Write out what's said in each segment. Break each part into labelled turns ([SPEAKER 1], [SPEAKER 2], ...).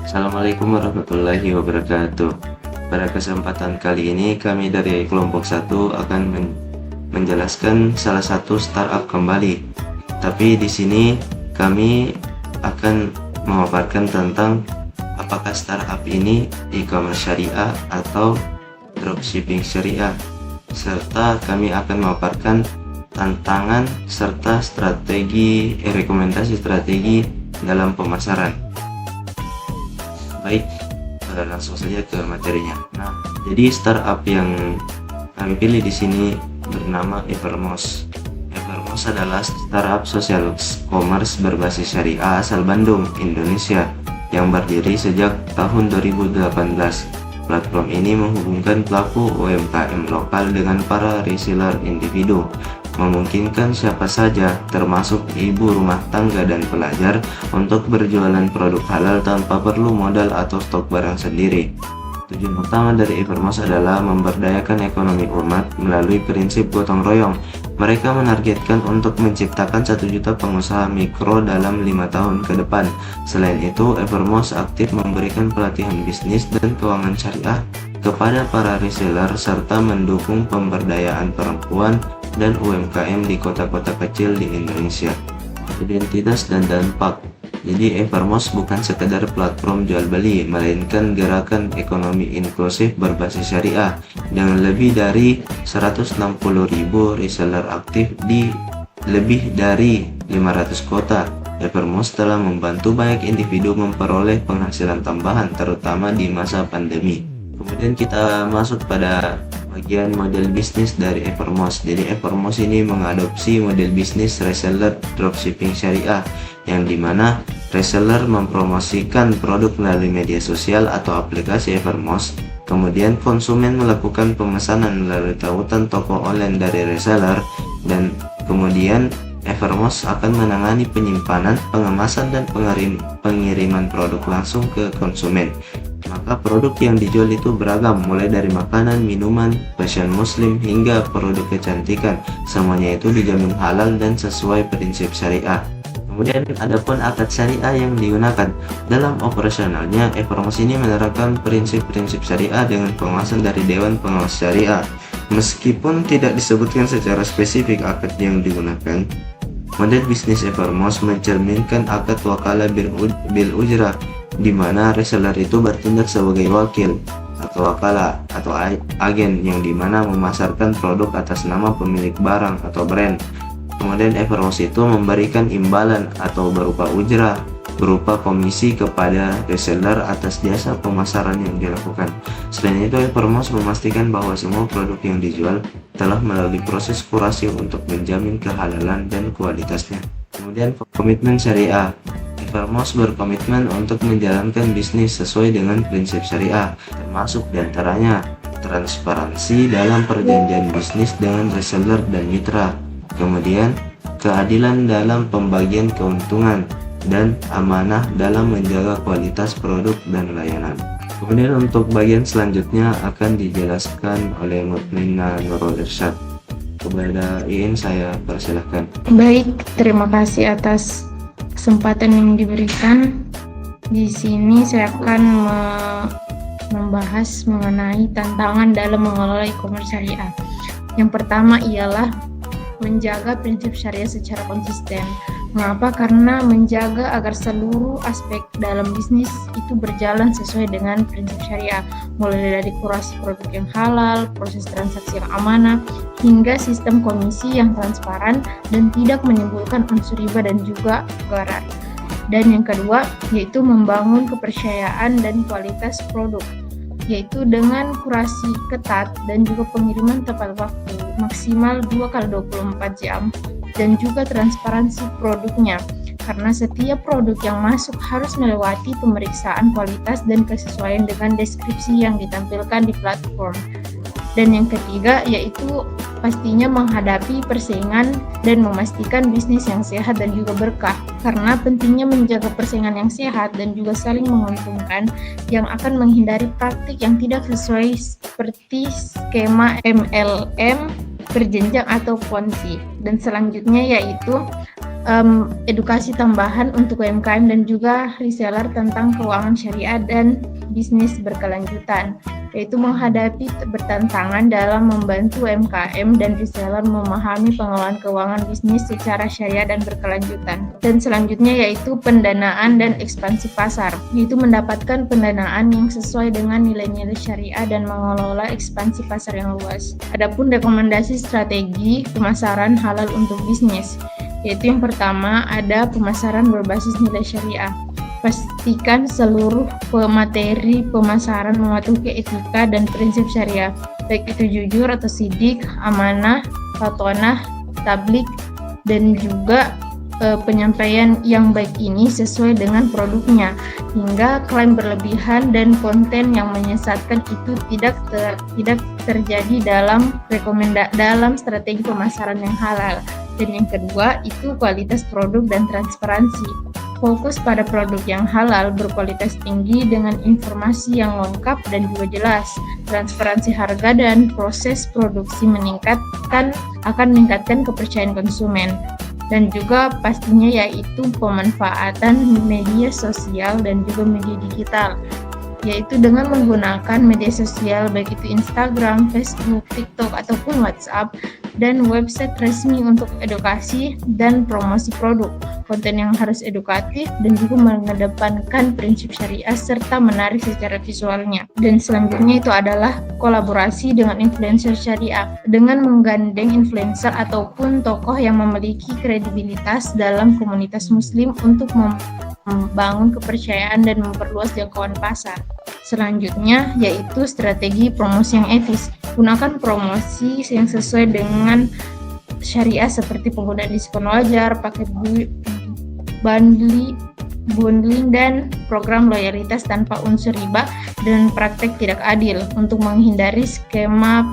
[SPEAKER 1] Assalamualaikum warahmatullahi wabarakatuh. Pada kesempatan kali ini kami dari kelompok 1 akan menjelaskan salah satu startup kembali. Tapi di sini kami akan memaparkan tentang apakah startup ini e-commerce syariah atau dropshipping syariah, serta kami akan memaparkan tantangan serta rekomendasi strategi dalam pemasaran. Baik, langsung saja ke materinya. Nah, jadi startup yang kami pilih di sini bernama Evermost. Evermost adalah startup social commerce berbasis syariah asal Bandung, Indonesia, yang berdiri sejak tahun 2018. Platform ini menghubungkan pelaku UMKM lokal dengan para reseller individu, memungkinkan siapa saja, termasuk ibu rumah tangga dan pelajar, untuk berjualan produk halal tanpa perlu modal atau stok barang sendiri. Tujuan utama dari Evermost adalah memberdayakan ekonomi umat melalui prinsip gotong royong. Mereka menargetkan untuk menciptakan 1 juta pengusaha mikro dalam 5 tahun ke depan. Selain itu, Evermost aktif memberikan pelatihan bisnis dan keuangan syariah kepada para reseller serta mendukung pemberdayaan perempuan dan UMKM di kota-kota kecil di Indonesia. Identitas dan dampak. Jadi Evermost bukan sekedar platform jual beli, melainkan gerakan ekonomi inklusif berbasis syariah dengan lebih dari 160.000 reseller aktif di lebih dari 500 kota. Evermost telah membantu banyak individu memperoleh penghasilan tambahan, terutama di masa pandemi. Kemudian kita masuk pada bagian model bisnis dari Evermost. Jadi Evermost ini mengadopsi model bisnis reseller dropshipping syariah, yang dimana reseller mempromosikan produk melalui media sosial atau aplikasi Evermost. Kemudian konsumen melakukan pemesanan melalui tautan toko online dari reseller, dan kemudian Evermost akan menangani penyimpanan, pengemasan, dan pengiriman produk langsung ke konsumen. Maka produk yang dijual itu beragam, mulai dari makanan, minuman, fashion muslim, hingga produk kecantikan. Semuanya itu dijamin halal dan sesuai prinsip syariah. Kemudian adapun akad syariah yang digunakan dalam operasionalnya, Evermost ini menerapkan prinsip-prinsip syariah dengan pengawasan dari Dewan Pengawas Syariah. Meskipun tidak disebutkan secara spesifik akad yang digunakan, model bisnis Evermost mencerminkan akad wakalah bil ujrah, di mana reseller itu bertindak sebagai wakil atau wakalah atau agen, yang dimana memasarkan produk atas nama pemilik barang atau brand. Kemudian Evermost itu memberikan imbalan atau berupa ujrah, berupa komisi kepada reseller atas jasa pemasaran yang dilakukan. Selain itu, Evermost memastikan bahwa semua produk yang dijual telah melalui proses kurasi untuk menjamin kehalalan dan kualitasnya. Kemudian komitmen syariah. Evermost berkomitmen untuk menjalankan bisnis sesuai dengan prinsip syariah, termasuk diantaranya transparansi dalam perjanjian bisnis dengan reseller dan mitra, kemudian keadilan dalam pembagian keuntungan, dan amanah dalam menjaga kualitas produk dan layanan. Kemudian untuk bagian selanjutnya akan dijelaskan oleh Mutmina Nurul Irsyad. Kepada Iin saya persilahkan.
[SPEAKER 2] Baik, terima kasih atas kesempatan yang diberikan. Di sini saya akan membahas mengenai tantangan dalam mengelola e-commerce syariah. Yang pertama ialah menjaga prinsip syariah secara konsisten. Mengapa? Karena menjaga agar seluruh aspek dalam bisnis itu berjalan sesuai dengan prinsip syariah, mulai dari kurasi produk yang halal, proses transaksi yang amanah, hingga sistem komisi yang transparan dan tidak menimbulkan unsur riba dan juga gharar. Dan yang kedua yaitu membangun kepercayaan dan kualitas produk, yaitu dengan kurasi ketat dan juga pengiriman tepat waktu maksimal 2x24 jam, dan juga transparansi produknya, karena setiap produk yang masuk harus melewati pemeriksaan kualitas dan kesesuaian dengan deskripsi yang ditampilkan di platform. Dan yang ketiga yaitu pastinya menghadapi persaingan dan memastikan bisnis yang sehat dan juga berkah, karena pentingnya menjaga persaingan yang sehat dan juga saling menguntungkan yang akan menghindari praktik yang tidak sesuai seperti skema MLM, berjenjang atau Ponzi. Dan selanjutnya yaitu edukasi tambahan untuk UMKM dan juga reseller tentang keuangan syariah dan bisnis berkelanjutan, yaitu menghadapi bertantangan dalam membantu UMKM dan reseller memahami pengelolaan keuangan bisnis secara syariah dan berkelanjutan. Dan selanjutnya yaitu pendanaan dan ekspansi pasar, yaitu mendapatkan pendanaan yang sesuai dengan nilai-nilai syariah dan mengelola ekspansi pasar yang luas. Adapun rekomendasi strategi pemasaran halal untuk bisnis, yaitu yang pertama ada pemasaran berbasis nilai syariah. Pastikan seluruh materi pemasaran mematuhi etika dan prinsip syariah, baik itu jujur atau sidik, amanah, fatonah, tablik, dan juga penyampaian yang baik ini sesuai dengan produknya, hingga klaim berlebihan dan konten yang menyesatkan itu tidak terjadi dalam strategi pemasaran yang halal. Dan yang kedua itu kualitas produk dan transparansi. Fokus pada produk yang halal berkualitas tinggi dengan informasi yang lengkap dan juga jelas. Transparansi harga dan proses produksi akan meningkatkan kepercayaan konsumen. Dan juga pastinya yaitu pemanfaatan media sosial dan juga media digital, yaitu dengan menggunakan media sosial baik itu Instagram, Facebook, TikTok, ataupun WhatsApp, dan website resmi untuk edukasi dan promosi produk, konten yang harus edukatif dan juga mengedepankan prinsip syariah serta menarik secara visualnya. Dan selanjutnya itu adalah kolaborasi dengan influencer syariah, dengan menggandeng influencer ataupun tokoh yang memiliki kredibilitas dalam komunitas muslim untuk membangun kepercayaan dan memperluas jangkauan pasar. Selanjutnya yaitu strategi promosi yang etis. Gunakan promosi yang sesuai dengan syariah seperti penggunaan diskon wajar, paket bundling, dan program loyalitas tanpa unsur riba dan praktek tidak adil untuk menghindari skema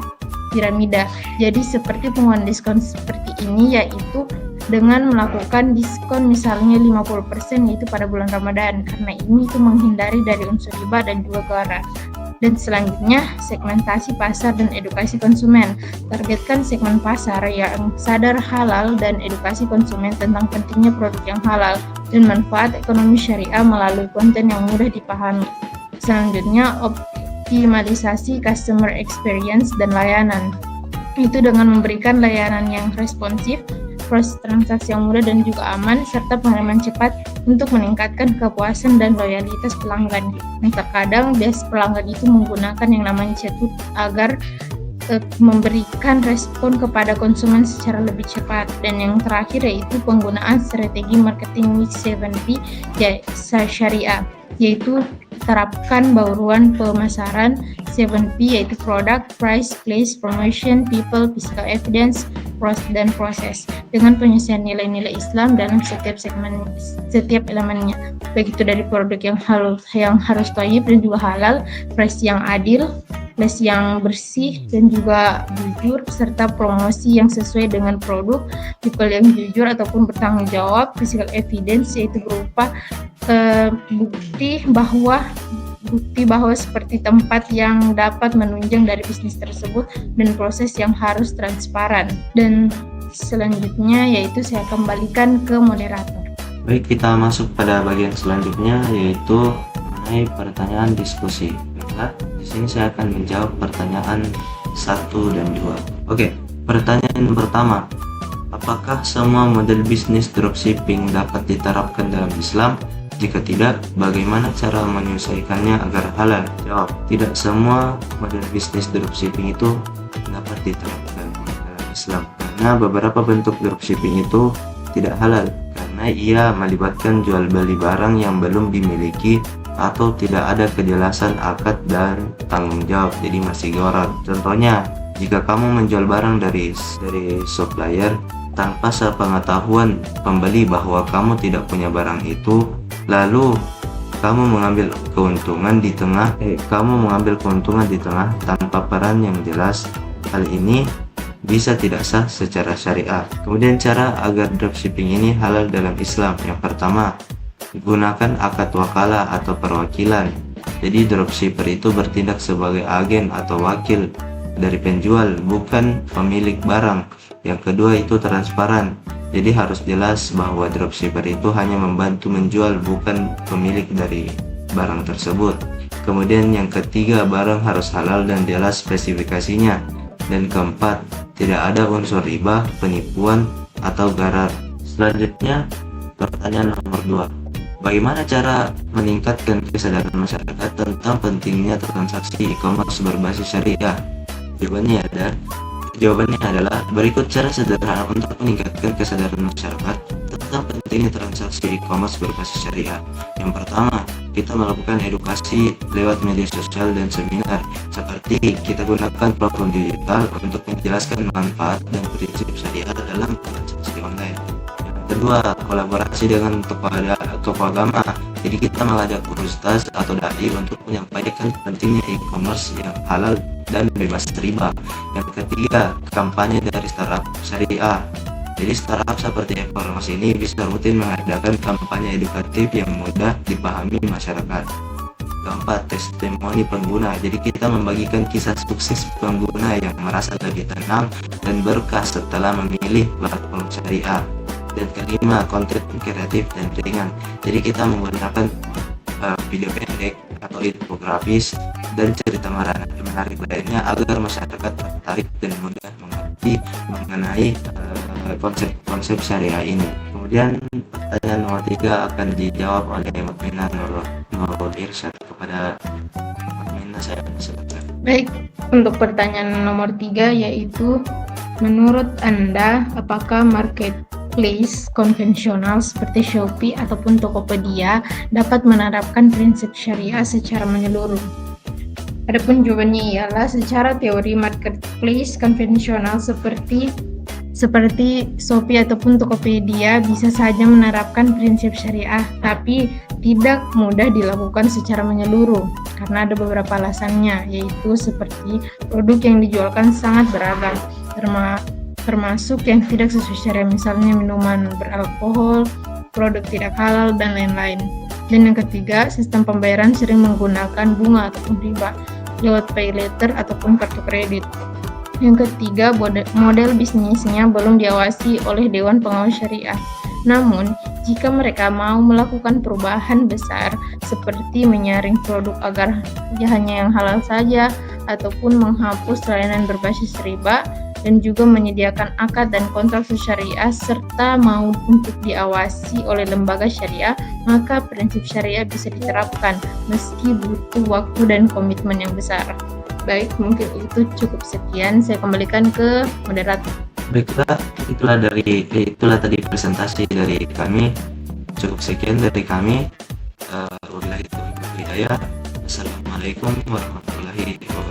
[SPEAKER 2] piramida. Jadi seperti penggunaan diskon seperti ini yaitu dengan melakukan diskon misalnya 50% yaitu pada bulan Ramadan, karena ini itu menghindari dari unsur riba dan juga gharar. Dan selanjutnya segmentasi pasar dan edukasi konsumen. Targetkan segmen pasar yang sadar halal dan edukasi konsumen tentang pentingnya produk yang halal dan manfaat ekonomi syariah melalui konten yang mudah dipahami. Selanjutnya optimalisasi customer experience dan layanan. Itu dengan memberikan layanan yang responsif, proses transaksi yang mudah dan juga aman, serta pengiriman cepat untuk meningkatkan kepuasan dan loyalitas pelanggan. Nah, terkadang pelanggan itu menggunakan yang namanya chatbot agar memberikan respon kepada konsumen secara lebih cepat. Dan yang terakhir yaitu penggunaan strategi marketing mix 7P syariah, yaitu terapkan bauran pemasaran 7P yaitu product, price, place, promotion, people, physical evidence, dan proses, dengan penyelesaian nilai-nilai Islam dalam setiap elemennya, baik itu dari produk yang harus thayyib dan juga halal, price yang adil, place yang bersih dan juga jujur, serta promosi yang sesuai dengan produk, people yang jujur ataupun bertanggung jawab, physical evidence yaitu berupa bukti bahwa seperti tempat yang dapat menunjang dari bisnis tersebut, dan proses yang harus transparan. Dan selanjutnya yaitu saya kembalikan ke moderator.
[SPEAKER 1] Baik, kita masuk pada bagian selanjutnya yaitu mengenai pertanyaan diskusi. Baiklah, di sini saya akan menjawab pertanyaan 1 dan 2. Oke, pertanyaan pertama. Apakah semua model bisnis dropshipping dapat diterapkan dalam Islam? Jika tidak, bagaimana cara menyelesaikannya agar halal? Jawab, tidak semua model bisnis dropshipping itu dapat diterapkan dalam Islam, karena beberapa bentuk dropshipping itu tidak halal, karena ia melibatkan jual beli barang yang belum dimiliki atau tidak ada kejelasan akad dan tanggung jawab, jadi masih gharar. Contohnya, jika kamu menjual barang dari supplier tanpa sepengetahuan pembeli bahwa kamu tidak punya barang itu, lalu kamu mengambil keuntungan di tengah tanpa peran yang jelas, hal ini bisa tidak sah secara syariah. Kemudian cara agar dropshipping ini halal dalam Islam. Yang pertama, gunakan akad wakalah atau perwakilan. Jadi dropshipper itu bertindak sebagai agen atau wakil dari penjual, bukan pemilik barang. Yang kedua itu transparan. Jadi harus jelas bahwa dropshipper itu hanya membantu menjual, bukan pemilik dari barang tersebut. Kemudian yang ketiga, barang harus halal dan jelas spesifikasinya. Dan keempat, tidak ada unsur riba, penipuan, atau gharar. Selanjutnya, pertanyaan nomor 2. Bagaimana cara meningkatkan kesadaran masyarakat tentang pentingnya transaksi e-commerce berbasis syariah? Jawabannya adalah berikut cara sederhana untuk meningkatkan kesadaran masyarakat tentang pentingnya transaksi e-commerce berbasis syariah. Yang pertama, kita melakukan edukasi lewat media sosial dan seminar, seperti kita gunakan platform digital untuk menjelaskan manfaat dan prinsip syariah dalam transaksi online. Yang kedua, kolaborasi dengan tokoh agama. Jadi kita mengajak ustaz atau dai untuk menyampaikan pentingnya e-commerce yang halal dan bebas riba. Yang ketiga, kampanye dari startup syariah. Jadi startup seperti e-commerce ini bisa rutin mengadakan kampanye edukatif yang mudah dipahami masyarakat. Keempat, testimoni pengguna. Jadi kita membagikan kisah sukses pengguna yang merasa lebih tenang dan berkah setelah memilih platform syariah. Dan kelima, konten kreatif dan ringan. Jadi kita menggunakan video pendek atau infografis dan cerita menarik lainnya agar masyarakat tertarik dan mudah mengerti mengenai konsep syariah ini. Kemudian pertanyaan nomor 3 akan dijawab oleh Mukminah Nurul Irsyad. Kepada Mukminah saya silakan.
[SPEAKER 2] Baik, untuk pertanyaan nomor 3 yaitu, menurut Anda apakah marketplace konvensional seperti Shopee ataupun Tokopedia dapat menerapkan prinsip syariah secara menyeluruh? Adapun jawabannya ialah, secara teori marketplace konvensional seperti Shopee ataupun Tokopedia bisa saja menerapkan prinsip syariah, tapi tidak mudah dilakukan secara menyeluruh karena ada beberapa alasannya, yaitu seperti produk yang dijualkan sangat beragam, termasuk yang tidak sesuai syariah, misalnya minuman beralkohol, produk tidak halal, dan lain-lain. Dan yang ketiga, sistem pembayaran sering menggunakan bunga ataupun riba lewat pay later ataupun kartu kredit. Yang ketiga, model bisnisnya belum diawasi oleh Dewan Pengawas Syariah. Namun, jika mereka mau melakukan perubahan besar seperti menyaring produk agar hanya yang halal saja, ataupun menghapus layanan berbasis riba, dan juga menyediakan akad dan kontrak syariah, serta mau untuk diawasi oleh lembaga syariah, maka prinsip syariah bisa diterapkan meski butuh waktu dan komitmen yang besar. Baik, mungkin itu cukup sekian. Saya kembalikan ke moderator.
[SPEAKER 1] Baiklah, itulah tadi presentasi dari kami. Cukup sekian dari kami. Wabillahi taufiq wal hidayah. Assalamualaikum warahmatullahi wabarakatuh.